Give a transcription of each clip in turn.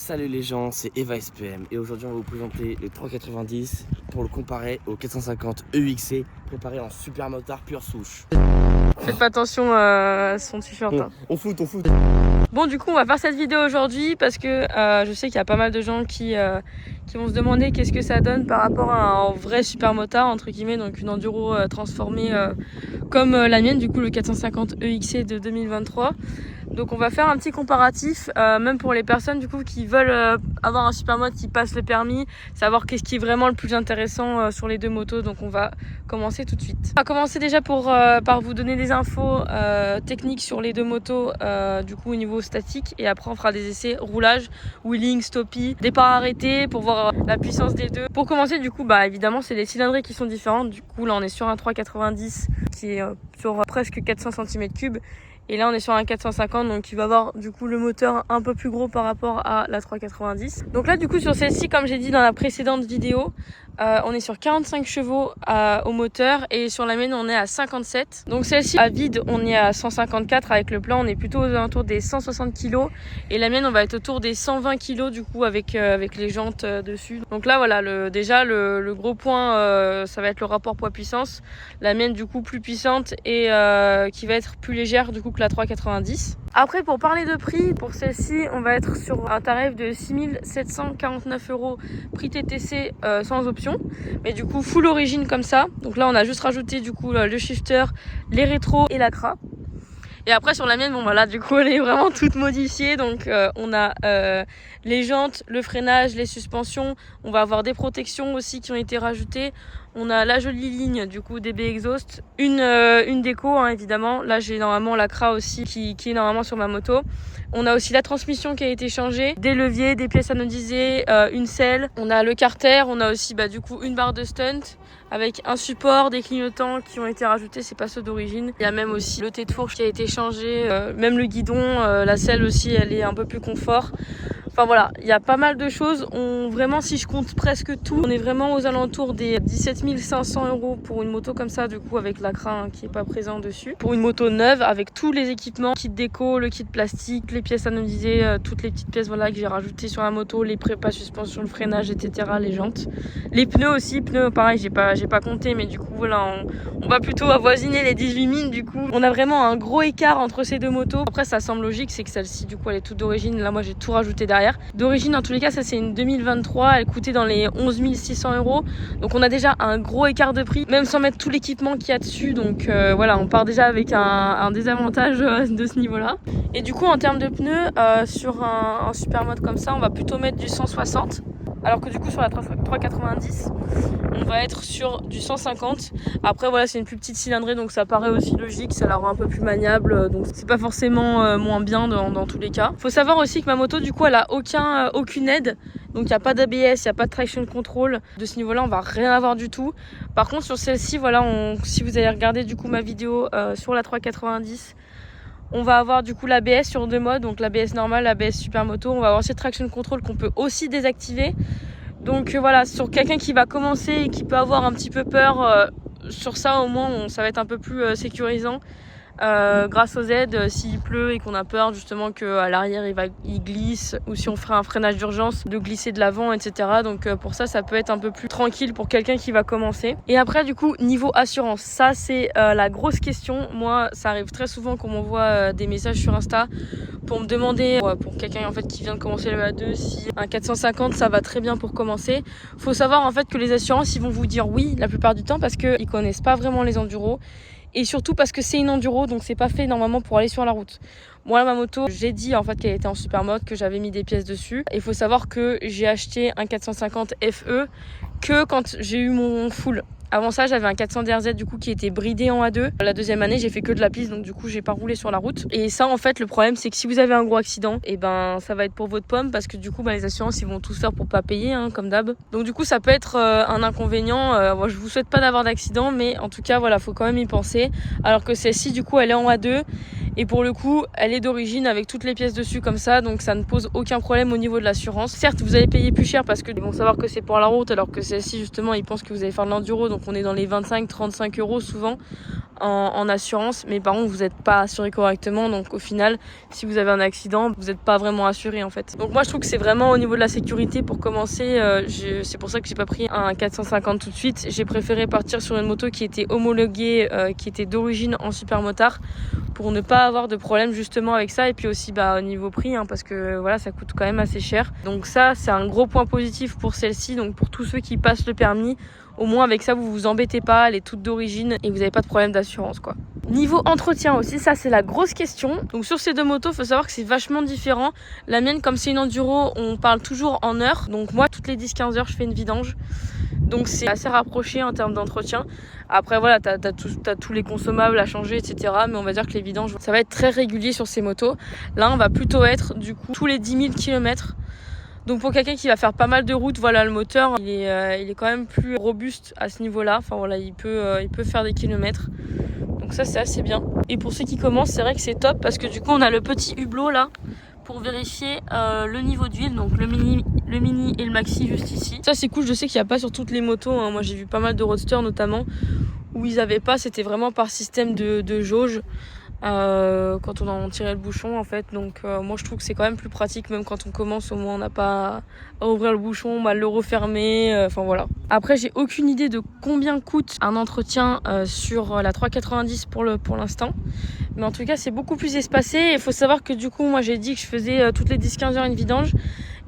Salut les gens, c'est Eva SPM et aujourd'hui on va vous présenter le 390 pour le comparer au 450 EXC préparé en super motard pure souche. Faites pas attention à son t-shirt. On fout. Bon, du coup, on va faire cette vidéo aujourd'hui parce que je sais qu'il y a pas mal de gens qui vont se demander qu'est-ce que ça donne par rapport à un vrai super motard, entre guillemets, donc une enduro transformée comme la mienne, du coup le 450 EXC de 2023. Donc on va faire un petit comparatif, même pour les personnes du coup qui veulent avoir un super mode qui passe le permis, savoir qu'est-ce qui est vraiment le plus intéressant sur les deux motos. Donc on va commencer tout de suite. On va commencer déjà par vous donner des infos techniques sur les deux motos, du coup au niveau statique, et après on fera des essais roulage, wheeling, stoppie, départ arrêté pour voir la puissance des deux. Pour commencer, du coup évidemment c'est les cylindrées qui sont différentes. Du coup là on est sur un 390 qui est sur presque 400 cm3. Et là on est sur un 450, donc il va avoir du coup le moteur un peu plus gros par rapport à la 390. Donc là du coup sur celle-ci, comme j'ai dit dans la précédente vidéo, on est sur 45 chevaux au moteur, et sur la mienne on est à 57. Donc celle-ci à vide on est à 154, avec le plein on est plutôt aux alentours des 160 kg, et la mienne on va être autour des 120 kg du coup avec les jantes dessus. Donc là voilà, déjà le gros point ça va être le rapport poids-puissance. La mienne du coup plus puissante et qui va être plus légère du coup que la 390. Après, pour parler de prix, pour celle-ci on va être sur un tarif de 6 749 € prix TTC sans option, mais du coup full origine comme ça. Donc là on a juste rajouté du coup le shifter, les rétros et la CRA. Et après sur la mienne, bon voilà, du coup elle est vraiment toute modifiée. Donc on a les jantes, le freinage, les suspensions. On va avoir des protections aussi qui ont été rajoutées. On a la jolie ligne du coup DB Exhaust, une déco évidemment. Là j'ai normalement la CRA aussi qui est normalement sur ma moto. On a aussi la transmission qui a été changée, des leviers, des pièces anodisées, une selle. On a le carter, on a aussi du coup une barre de stunt avec un support, des clignotants qui ont été rajoutés, c'est pas ceux d'origine. Il y a même aussi le T-de-fourche qui a été changé, même le guidon, la selle aussi elle est un peu plus confort. Enfin voilà, il y a pas mal de choses. Vraiment, si je compte presque tout, on est vraiment aux alentours des 17 500 € pour une moto comme ça, du coup avec la CRA qui est pas présent dessus. Pour une moto neuve avec tous les équipements, kit déco, le kit plastique, les pièces anodisées, toutes les petites pièces que j'ai rajoutées sur la moto, les prépas suspension, le freinage, etc., les jantes, les pneus aussi. Pneus pareil, j'ai pas compté, mais du coup voilà, on va plutôt avoisiner les 18 000 du coup. On a vraiment un gros écart entre ces deux motos. Après ça semble logique, c'est que celle-ci du coup elle est toute d'origine. Là moi j'ai tout rajouté derrière. D'origine, en tous les cas, ça c'est une 2023, elle coûtait dans les 11 600 €. Donc on a déjà un gros écart de prix, même sans mettre tout l'équipement qu'il y a dessus. Donc voilà, on part déjà avec un désavantage de ce niveau-là. Et du coup, en termes de pneus, sur un super mode comme ça, on va plutôt mettre du 160. Alors que du coup sur la 390 on va être sur du 150. Après voilà, c'est une plus petite cylindrée, donc ça paraît aussi logique, ça la rend un peu plus maniable, donc c'est pas forcément moins bien dans tous les cas. Faut savoir aussi que ma moto du coup elle a aucune aide, donc il n'y a pas d'ABS, il n'y a pas de traction control. De ce niveau là on va rien avoir du tout. Par contre sur celle-ci voilà, si vous allez regarder du coup ma vidéo sur la 390, on va avoir du coup l'ABS sur deux modes, donc l'ABS normal, l'ABS super moto. On va avoir cette traction control qu'on peut aussi désactiver. Donc voilà, sur quelqu'un qui va commencer et qui peut avoir un petit peu peur, sur ça au moins ça va être un peu plus sécurisant. Grâce aux aides, s'il pleut et qu'on a peur justement qu'à l'arrière il glisse, ou si on ferait un freinage d'urgence de glisser de l'avant, etc. Donc pour ça peut être un peu plus tranquille pour quelqu'un qui va commencer. Et après du coup niveau assurance, ça c'est la grosse question. Moi ça arrive très souvent qu'on m'envoie des messages sur Insta pour me demander, pour quelqu'un en fait qui vient de commencer le A2, si un 450 ça va très bien pour commencer. Faut savoir en fait que les assurances ils vont vous dire oui la plupart du temps, parce qu'ils connaissent pas vraiment les enduros. Et surtout parce que c'est une enduro, donc c'est pas fait normalement pour aller sur la route. Moi ma moto, j'ai dit en fait qu'elle était en super mode, que j'avais mis des pièces dessus. Il faut savoir que j'ai acheté un 450 FE que quand j'ai eu mon full. Avant ça, j'avais un 400 DRZ du coup qui était bridé en A2. La deuxième année, j'ai fait que de la piste, donc du coup, j'ai pas roulé sur la route. Et ça, en fait, le problème, c'est que si vous avez un gros accident, et ça va être pour votre pomme, parce que du coup, les assurances, ils vont tout faire pour pas payer, comme d'hab. Donc du coup, ça peut être un inconvénient. Moi, je vous souhaite pas d'avoir d'accident, mais en tout cas, voilà, faut quand même y penser. Alors que celle-ci, du coup, elle est en A2. Et pour le coup, elle est d'origine avec toutes les pièces dessus comme ça, donc ça ne pose aucun problème au niveau de l'assurance. Certes, vous allez payer plus cher parce qu'ils vont savoir que c'est pour la route, alors que celle-ci, justement, ils pensent que vous allez faire de l'enduro, donc on est dans les 25-35 € souvent. en assurance, mais par contre vous n'êtes pas assuré correctement, donc au final si vous avez un accident vous n'êtes pas vraiment assuré en fait. Donc moi je trouve que c'est vraiment au niveau de la sécurité pour commencer, c'est pour ça que j'ai pas pris un 450 tout de suite, j'ai préféré partir sur une moto qui était homologuée, qui était d'origine en supermotard, pour ne pas avoir de problème justement avec ça, et puis aussi au niveau prix, parce que voilà, ça coûte quand même assez cher. Donc ça c'est un gros point positif pour celle-ci, donc pour tous ceux qui passent le permis, au moins avec ça vous vous embêtez pas, elle est toute d'origine et vous n'avez pas de problème d'assurance quoi. Niveau entretien aussi, ça c'est la grosse question. Donc sur ces deux motos, il faut savoir que c'est vachement différent. La mienne, comme c'est une enduro, on parle toujours en heures. Donc moi, toutes les 10-15 heures, je fais une vidange. Donc c'est assez rapproché en termes d'entretien. Après voilà, t'as tous les consommables à changer, etc. Mais on va dire que les vidanges, ça va être très régulier sur ces motos. Là, on va plutôt être du coup tous les 10 000 km. Donc pour quelqu'un qui va faire pas mal de routes, voilà, le moteur il est quand même plus robuste à ce niveau-là. Enfin voilà, il peut faire des kilomètres. Donc ça c'est assez bien. Et pour ceux qui commencent, c'est vrai que c'est top parce que du coup on a le petit hublot là pour vérifier le niveau d'huile, donc le mini et le maxi juste ici. Ça c'est cool, je sais qu'il n'y a pas sur toutes les motos, Moi j'ai vu pas mal de roadsters notamment où ils n'avaient pas, c'était vraiment par système de jauge. Quand on en tirait le bouchon en fait, donc moi je trouve que c'est quand même plus pratique, même quand on commence, au moins on n'a pas à ouvrir le bouchon, à le refermer, enfin voilà. Après j'ai aucune idée de combien coûte un entretien sur la 390 pour l'instant, mais en tout cas c'est beaucoup plus espacé. Il faut savoir que du coup moi j'ai dit que je faisais toutes les 10-15 heures une vidange,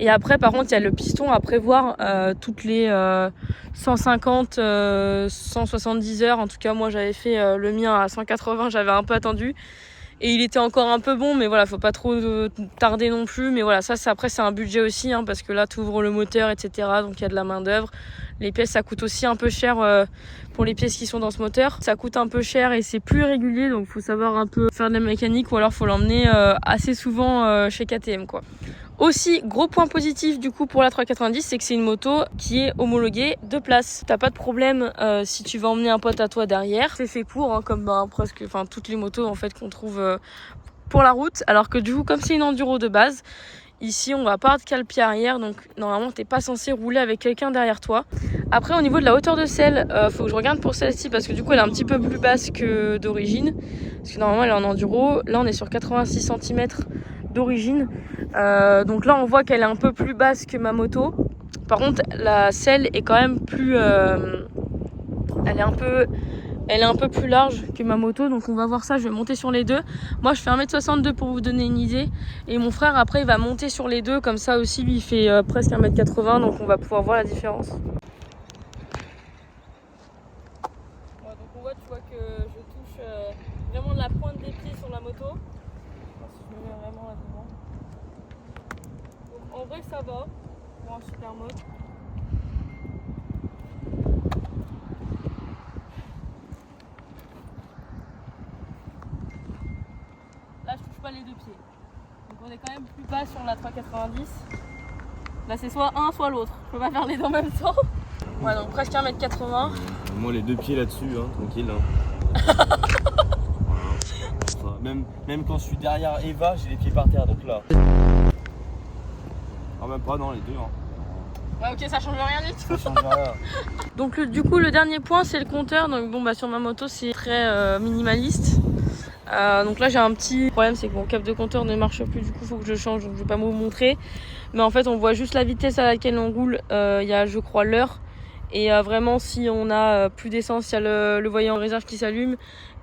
et après par contre il y a le piston à prévoir toutes les 150, 170 heures. En tout cas moi j'avais fait le mien à 180, j'avais un peu attendu et il était encore un peu bon, mais voilà, faut pas trop tarder non plus. Mais voilà, ça après c'est un budget aussi, parce que là tu ouvres le moteur, etc. Donc il y a de la main d'œuvre. Les pièces ça coûte aussi un peu cher pour les pièces qui sont dans ce moteur. Ça coûte un peu cher et c'est plus régulier, donc faut savoir un peu faire de la mécanique, ou alors faut l'emmener assez souvent chez KTM quoi. Aussi, gros point positif du coup pour la 390, c'est que c'est une moto qui est homologuée de place. T'as pas de problème si tu vas emmener un pote à toi derrière. C'est fait pour, comme presque, toutes les motos en fait qu'on trouve pour la route. Alors que du coup, comme c'est une enduro de base, ici on va pas de le pied arrière, donc normalement t'es pas censé rouler avec quelqu'un derrière toi. Après au niveau de la hauteur de selle, faut que je regarde pour celle-ci parce que du coup elle est un petit peu plus basse que d'origine. Parce que normalement elle est en enduro. Là on est sur 86 cm d'origine. Donc là on voit qu'elle est un peu plus basse que ma moto. Par contre la selle est quand même plus elle est un peu plus large que ma moto, donc on va voir ça. Je vais monter sur les deux. Moi je fais 1m62 pour vous donner une idée, et mon frère après il va monter sur les deux, comme ça aussi lui il fait presque 1m80, donc on va pouvoir voir la différence. Donc on voit, tu vois que je touche vraiment la pointe des pieds sur la moto. Je me mets vraiment là devant. Donc en vrai ça va pour un super mode. Là je touche pas les deux pieds. Donc on est quand même plus bas sur la 390. Là c'est soit un soit l'autre. Je peux pas faire les deux en même temps. Ouais, donc presque 1m80. Moi les deux pieds là-dessus, tranquille. Voilà. Même quand je suis derrière Eva, j'ai les pieds par terre, donc là. Ah même pas, non, les deux. Ouais, ok, ça change rien du tout. Ça change rien. Donc du coup le dernier point c'est le compteur. Donc bon sur ma moto c'est très minimaliste. Donc là j'ai un petit problème, c'est que mon câble de compteur ne marche plus, du coup faut que je change, donc je vais pas vous montrer. Mais en fait on voit juste la vitesse à laquelle on roule, il y a je crois l'heure. Et vraiment si on a plus d'essence, il y a le voyant réserve qui s'allume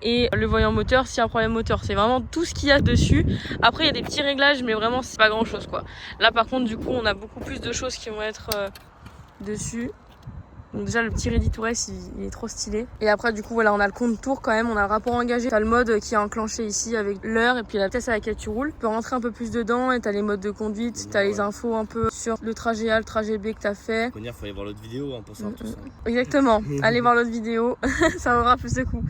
et le voyant moteur s'il y a un problème moteur. C'est vraiment tout ce qu'il y a dessus. Après il y a des petits réglages mais vraiment c'est pas grand chose quoi. Là par contre du coup on a beaucoup plus de choses qui vont être dessus. Donc déjà le petit Ready to Race il est trop stylé. Et après du coup voilà, on a le compte tour quand même, on a le rapport engagé. T'as le mode qui est enclenché ici avec l'heure et puis la vitesse à laquelle tu roules. Tu peux rentrer un peu plus dedans et t'as les modes de conduite, t'as les infos un peu sur le trajet A, le trajet B que t'as fait. Il faut aller voir l'autre vidéo pour savoir tout ça. Exactement, allez voir l'autre vidéo, ça aura plus de coups.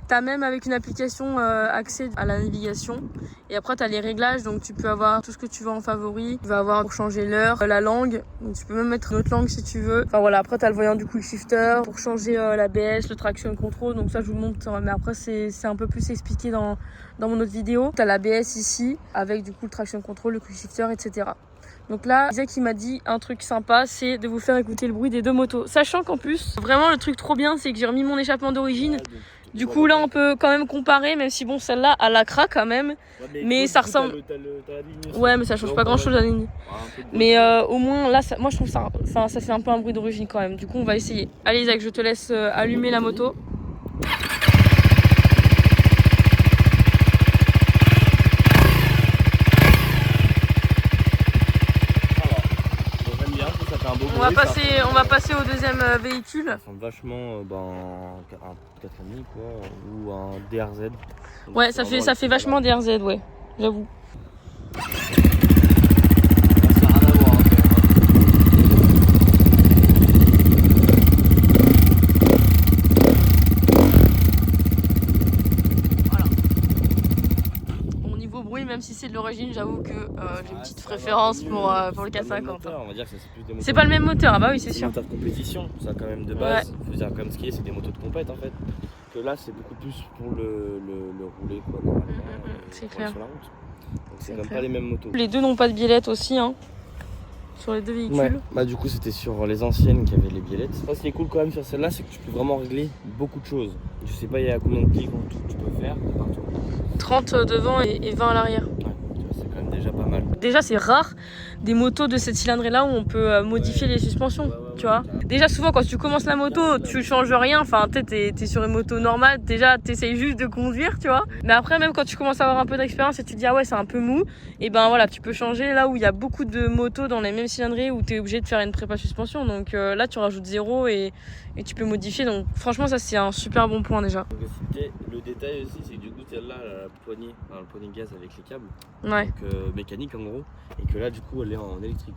T'as même avec une application accès à la navigation. Et après t'as les réglages, donc tu peux avoir tout ce que tu veux en favori. Tu vas avoir pour changer l'heure, la langue, donc tu peux même mettre une autre langue si tu veux. Enfin voilà, après t'as le voyant du quick shifter pour changer l'ABS, le traction control. Donc ça je vous montre, mais après c'est un peu plus expliqué dans mon autre vidéo. T'as l'ABS ici avec du coup le traction control, le quick shifter, etc. Donc là, Isaac il m'a dit un truc sympa, c'est de vous faire écouter le bruit des deux motos. Sachant qu'en plus, vraiment le truc trop bien, c'est que j'ai remis mon échappement d'origine. Du coup là on peut quand même comparer, même si bon celle-là elle a craque quand même. Ouais, mais ça ressemble. T'as la ligne aussi. Ouais mais ça change pas grand chose la ligne. Mais au moins là moi je trouve ça. Enfin ça fait un peu un bruit d'origine quand même. Du coup on va essayer. Allez Isaac, je te laisse allumer la moto. On va passer au deuxième véhicule. Ça ressemble vachement un 4,5 quoi, ou un DRZ. Donc ouais, ça fait vachement DRZ, ouais, j'avoue. Ça n'a rien à voir. Voilà. Bon, niveau bruit, même si c'est de l'origine, j'avoue que j'ai une petite préférence pour le 450. On va dire que c'est plus des moteurs. C'est pas le même moteur, ah bah oui, c'est sûr. C'est des moteurs de compétition, ça quand même de base. Ouais. Faut dire comme ce qui est, c'est des motos de compète en fait. Que là, c'est beaucoup plus pour le rouler quoi, normalement. C'est clair. Sur la route. Donc c'est quand même pas les mêmes motos. Les deux n'ont pas de biellette aussi, hein. Sur les deux véhicules. Ouais. Bah du coup c'était sur les anciennes qui avaient les biellettes. Ce qui est cool quand même sur celle-là, c'est que tu peux vraiment régler beaucoup de choses. Je sais pas il y a combien de clics en tout tu peux faire de partout. 30 devant et 20 à l'arrière. Ouais, c'est quand même déjà pas mal. Déjà c'est rare des motos de cette cylindrée là où on peut modifier les suspensions, tu vois. Déjà souvent quand tu commences la moto, tu changes rien, enfin t'es sur une moto normale, déjà t'essayes juste de conduire, tu vois. Mais après même quand tu commences à avoir un peu d'expérience et tu te dis ah ouais c'est un peu mou, et ben voilà tu peux changer là où il y a beaucoup de motos dans les mêmes cylindrées où t'es obligé de faire une prépa suspension, donc là tu rajoutes 0 et tu peux modifier, donc franchement ça c'est un super bon point déjà. Donc, le détail aussi c'est que du coup celle-là la poignée, le poignée de gaz avec les câbles, ouais. Donc mécanique en gros, et que là du coup elle est en électrique.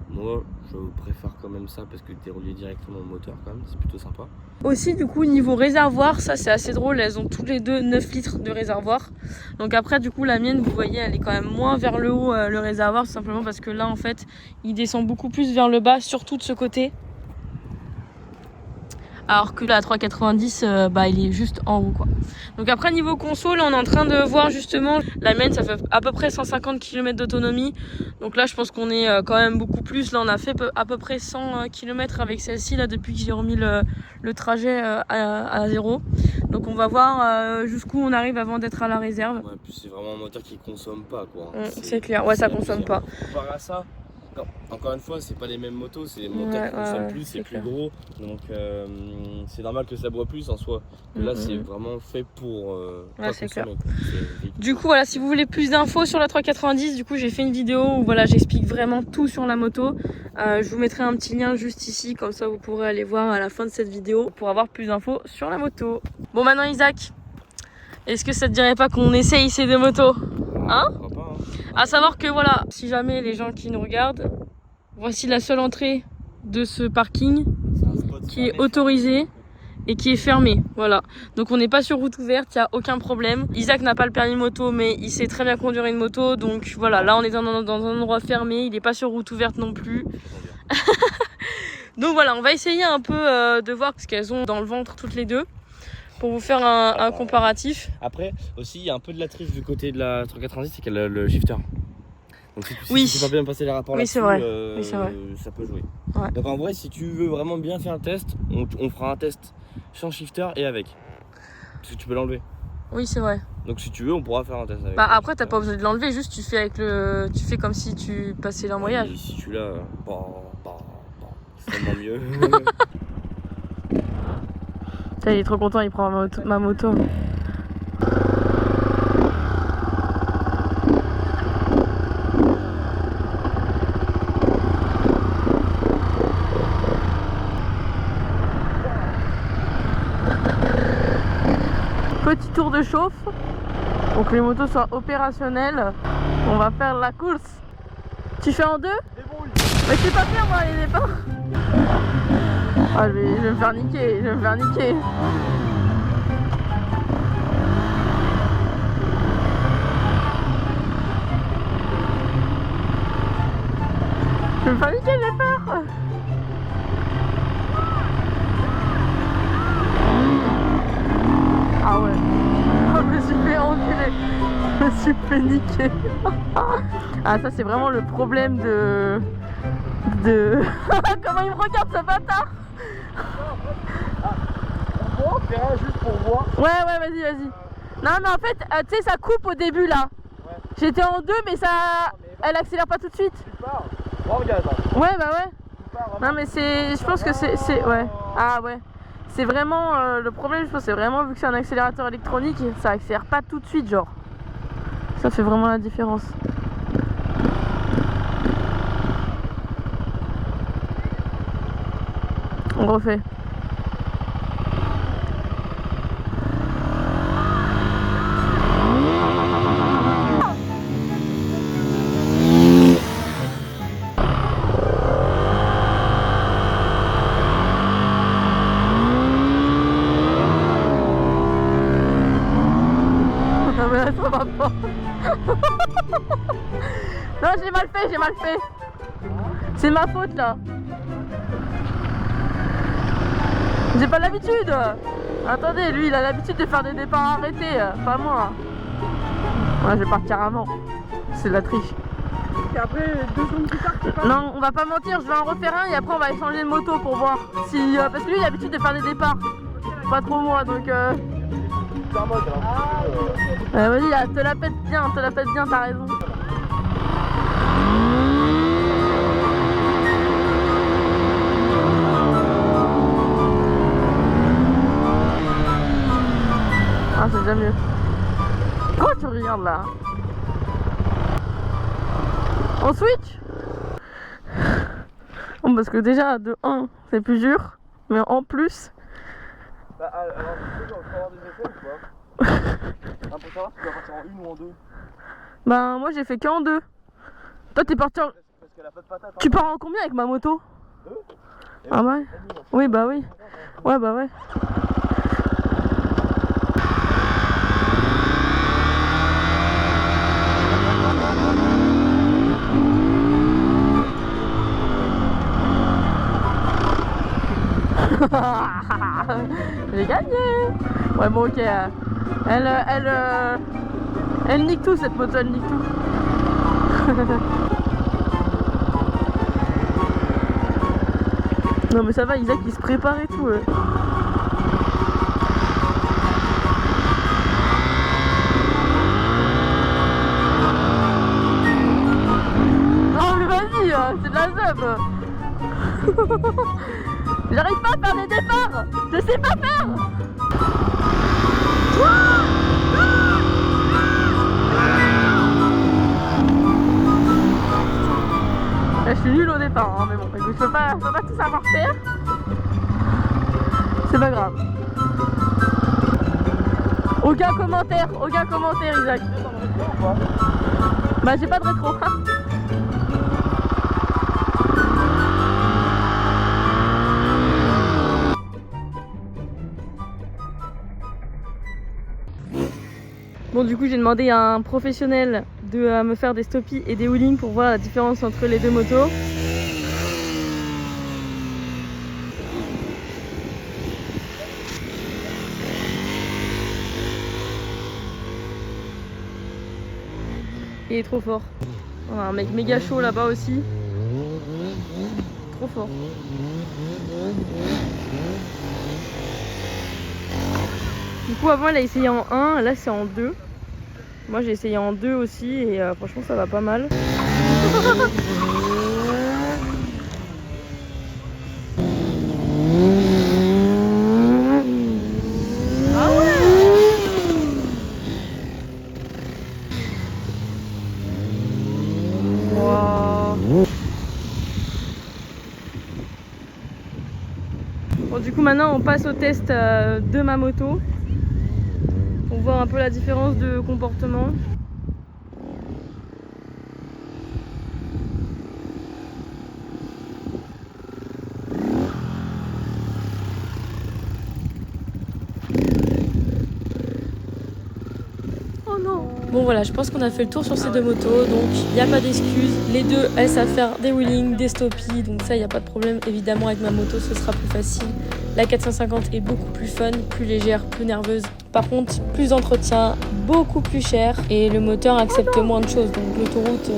Moi je préfère quand même ça parce que t'es relié directement au moteur quand même, c'est plutôt sympa. Aussi du coup niveau réservoir, ça c'est assez drôle, elles ont toutes les deux 9 litres de réservoir. Donc après du coup la mienne vous voyez elle est quand même moins vers le haut le réservoir, tout simplement parce que là en fait il descend beaucoup plus vers le bas, surtout de ce côté. Alors que la 390 il est juste en haut quoi. Donc après niveau console on est en train de voir justement la mienne ça fait à peu près 150 km d'autonomie. Donc là je pense qu'on est quand même beaucoup plus. Là on a fait à peu près 100 km avec celle-ci là depuis que j'ai remis le trajet à 0. Donc on va voir jusqu'où on arrive avant d'être à la réserve. Ouais, puis c'est vraiment un moteur qui consomme pas quoi. C'est clair, ouais ça consomme pas. Comparé à ça, encore une fois, c'est pas les mêmes motos, c'est des moteurs qui consomment plus, c'est plus gros, donc c'est normal que ça boit plus en soi. Là, c'est vraiment fait pour pas consommer. Du coup, voilà, si vous voulez plus d'infos sur la 390, du coup, j'ai fait une vidéo où voilà, j'explique vraiment tout sur la moto. Je vous mettrai un petit lien juste ici, comme ça vous pourrez aller voir à la fin de cette vidéo pour avoir plus d'infos sur la moto. Bon, maintenant Isaac, est-ce que ça te dirait pas qu'on essaye ces deux motos, hein? À savoir que voilà, si jamais les gens qui nous regardent, voici la seule entrée de ce parking qui est autorisée et qui est fermée. Voilà. Donc on n'est pas sur route ouverte, il n'y a aucun problème. Isaac n'a pas le permis moto, mais il sait très bien conduire une moto. Donc voilà, là on est dans un endroit fermé, il n'est pas sur route ouverte non plus. Donc voilà, on va essayer un peu de voir ce qu'elles ont dans le ventre toutes les deux, pour vous faire un comparatif. Après, aussi, il y a un peu de la triche du côté de la 390, c'est qu'elle a le shifter. Donc si tu sais pas bien passer les rapports là-dessus, ça peut jouer. Ouais. Donc en vrai, si tu veux vraiment bien faire un test, on fera un test sans shifter et avec. Parce que tu peux l'enlever. Oui, c'est vrai. Donc si tu veux, on pourra faire un test avec. Bah après, t'as pas besoin de l'enlever, juste tu fais tu fais comme si tu passais l'embrayage. Et si tu l'as, c'est tellement mieux. Il est trop content, il prend ma moto. Petit tour de chauffe pour que les motos soient opérationnelles. On va faire la course. Tu fais en deux? Mais c'est pas bien moi les départs. Ah, je vais me faire niquer, Je vais me faire niquer les peurs. Ah ouais. Je me suis fait enculer. Je me suis fait niquer. Ah ça c'est vraiment le problème de... Comment il me regarde ce bâtard. fois, faire un juste pour voir. Ouais, vas-y. Non, mais en fait, tu sais, ça coupe au début là. Ouais. J'étais en 2, mais ça. Elle accélère pas tout de suite. Tu pars. Oh, regarde, attends. Ouais, bah ouais. Tu pars, non, mais c'est. Je pense que c'est. Ouais. Ah, ouais. C'est vraiment. Le problème, je pense, c'est vraiment vu que c'est un accélérateur électronique, ça accélère pas tout de suite, genre. Ça fait vraiment la différence. On refait. Ça va pas. Non, j'ai mal fait. C'est ma faute là. J'ai pas l'habitude. Attendez, lui il a l'habitude de faire des départs arrêtés, pas moi. Ouais, je vais partir avant. C'est de la triche. Et après 2 secondes plus tard, tu passes. Non, on va pas mentir, je vais en refaire un et après on va échanger de moto pour voir si parce que lui il a l'habitude de faire des départs. Pas trop moi donc vas-y, te la pète bien, t'as raison. Ah, c'est déjà mieux. Pourquoi tu regardes là? On switch? Bon, parce que déjà, de 1, c'est plus dur, mais en plus... Bah, alors, tu peux avoir des effets ou pas? Pour savoir si tu vas partir en 1 ou en 2. Bah, moi j'ai fait qu'en 2. Toi, t'es parti en... Parce qu'elle a pas de patate. Tu pars en combien avec ma moto? 2. Ah ouais? Oui, bah oui. Ouais, bah ouais. J'ai gagné. Ouais bon ok. Elle nique tout cette moto, elle nique tout. Non mais ça va, Isaac il se prépare et tout. Non mais vas-y, c'est de la zeub. J'arrive pas à faire des départs. Je sais pas faire. Là, je suis nulle au départ, hein, mais bon, écoute, je peux pas tout savoir faire. C'est pas grave. Aucun commentaire, Isaac. Bah j'ai pas de rétro. Bon, du coup j'ai demandé à un professionnel de me faire des stoppies et des wheelings pour voir la différence entre les deux motos. Il est trop fort. Voilà, un mec méga chaud là-bas aussi. Trop fort. Du coup avant elle a essayé en 1, là c'est en 2. Moi j'ai essayé en 2 aussi et franchement ça va pas mal. Ah ouais. Wow. Bon du coup maintenant on passe au test de ma moto. Pour voir un peu la différence de comportement. Oh non! Bon voilà, je pense qu'on a fait le tour sur ces deux motos, donc il n'y a pas d'excuses. Les deux, elles savent faire des wheelings, des stoppies, donc ça il n'y a pas de problème. Évidemment avec ma moto ce sera plus facile. La 450 est beaucoup plus fun, plus légère, plus nerveuse. Par contre, plus d'entretien, beaucoup plus cher et le moteur accepte moins de choses. Donc l'autoroute,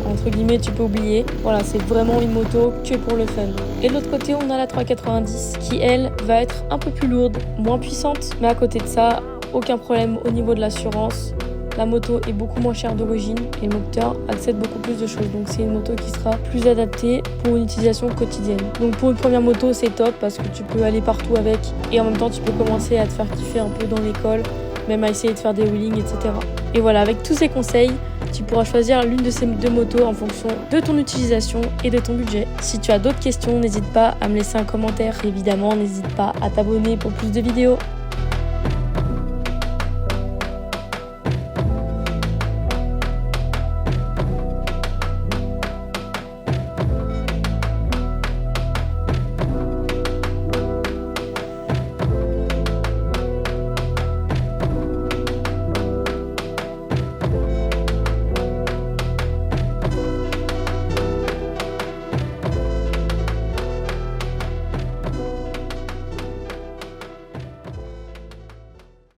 entre guillemets, tu peux oublier. Voilà, c'est vraiment une moto que pour le fun. Et de l'autre côté, on a la 390 qui, elle, va être un peu plus lourde, moins puissante. Mais à côté de ça, aucun problème au niveau de l'assurance. La moto est beaucoup moins chère d'origine et le moteur accède beaucoup plus de choses. Donc c'est une moto qui sera plus adaptée pour une utilisation quotidienne. Donc pour une première moto, c'est top parce que tu peux aller partout avec et en même temps tu peux commencer à te faire kiffer un peu dans l'école, même à essayer de faire des wheelings, etc. Et voilà, avec tous ces conseils, tu pourras choisir l'une de ces deux motos en fonction de ton utilisation et de ton budget. Si tu as d'autres questions, n'hésite pas à me laisser un commentaire. Évidemment, n'hésite pas à t'abonner pour plus de vidéos.